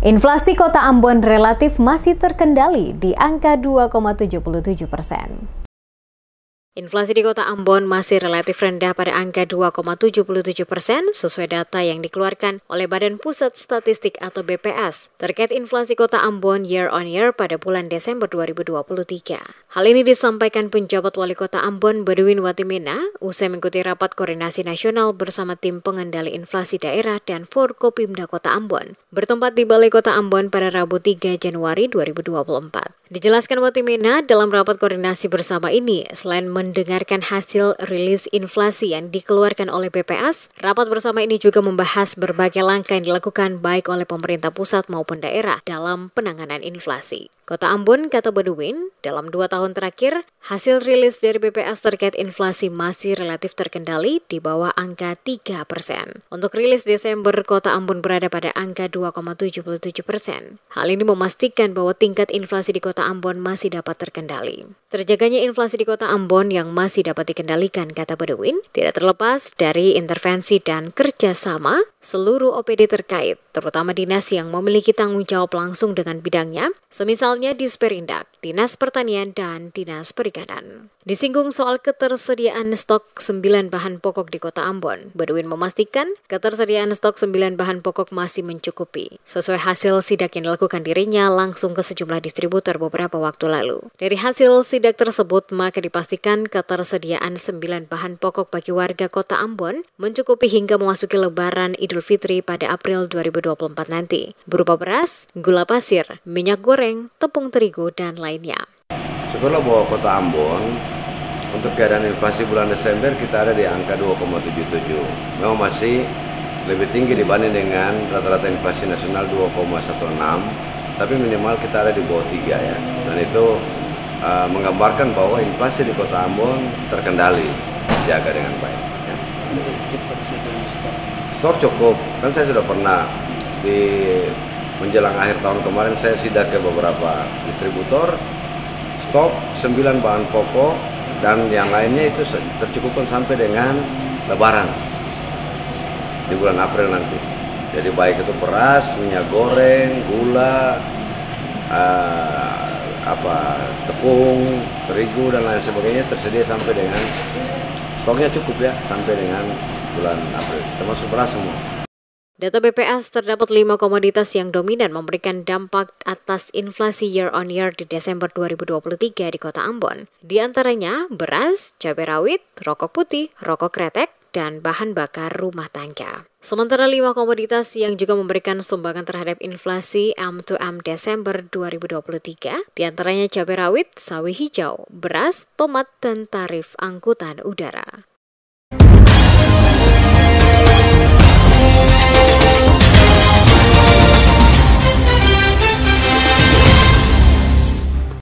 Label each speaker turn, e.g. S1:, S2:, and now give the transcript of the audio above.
S1: Inflasi Kota Ambon relatif masih terkendali di angka 2,77%. Inflasi di Kota Ambon masih relatif rendah pada angka 2,77% sesuai data yang dikeluarkan oleh Badan Pusat Statistik atau BPS terkait inflasi Kota Ambon year on year pada bulan Desember 2023. Hal ini disampaikan penjabat Wali Kota Ambon Badwin Watimena usai mengikuti rapat koordinasi nasional bersama tim pengendali inflasi daerah dan Forkopimda Kota Ambon bertempat di Balai Kota Ambon pada Rabu 3 Januari 2024. Dijelaskan Watimena dalam rapat koordinasi bersama ini, selain mendengarkan hasil rilis inflasi yang dikeluarkan oleh BPS, rapat bersama ini juga membahas berbagai langkah yang dilakukan baik oleh pemerintah pusat maupun daerah dalam penanganan inflasi. Kota Ambon, kata Badwin, dalam 2 tahun terakhir, hasil rilis dari BPS terkait inflasi masih relatif terkendali di bawah angka 3%. Untuk rilis Desember, Kota Ambon berada pada angka 2,77%. Hal ini memastikan bahwa tingkat inflasi di Kota Ambon masih dapat terkendali. Terjaganya inflasi di Kota Ambon yang masih dapat dikendalikan, kata Badwin, tidak terlepas dari intervensi dan kerjasama seluruh OPD terkait, terutama dinas yang memiliki tanggung jawab langsung dengan bidangnya, semisalnya Disperindak, Dinas Pertanian, dan Dinas Perikanan. Disinggung soal ketersediaan stok 9 bahan pokok di Kota Ambon, Badwin memastikan ketersediaan stok 9 bahan pokok masih mencukupi, sesuai hasil sidak yang dilakukan dirinya langsung ke sejumlah distributor beberapa waktu lalu. Dari hasil sidak tersebut, maka dipastikan ketersediaan 9 bahan pokok bagi warga Kota Ambon mencukupi hingga memasuki Lebaran Idul Fitri pada April 2024 nanti, berupa beras, gula pasir, minyak goreng, tepung terigu, dan lainnya.
S2: Syukurlah bahwa Kota Ambon untuk keadaan inflasi bulan Desember kita ada di angka 2,77. Memang masih lebih tinggi dibanding dengan rata-rata inflasi nasional 2,16, tapi minimal kita ada di bawah 3 ya. Dan itu menggambarkan bahwa inflasi di Kota Ambon terkendali, dijaga dengan baik. Ya. Stok cukup, kan saya sudah pernah di menjelang akhir tahun kemarin saya sidak ke beberapa distributor, stok 9 bahan pokok dan yang lainnya itu tercukupkan sampai dengan Lebaran di bulan April nanti. Jadi baik itu beras, minyak goreng, gula, tepung, terigu dan lain sebagainya tersedia sampai dengan stoknya cukup ya sampai dengan bulan April, termasuk beras semua.
S1: Data BPS terdapat 5 komoditas yang dominan memberikan dampak atas inflasi year on year di Desember 2023 di Kota Ambon. Di antaranya beras, cabai rawit, rokok putih, rokok kretek, dan bahan bakar rumah tangga. Sementara 5 komoditas yang juga memberikan sumbangan terhadap inflasi M2M Desember 2023, di antaranya cabai rawit, sawi hijau, beras, tomat, dan tarif angkutan udara.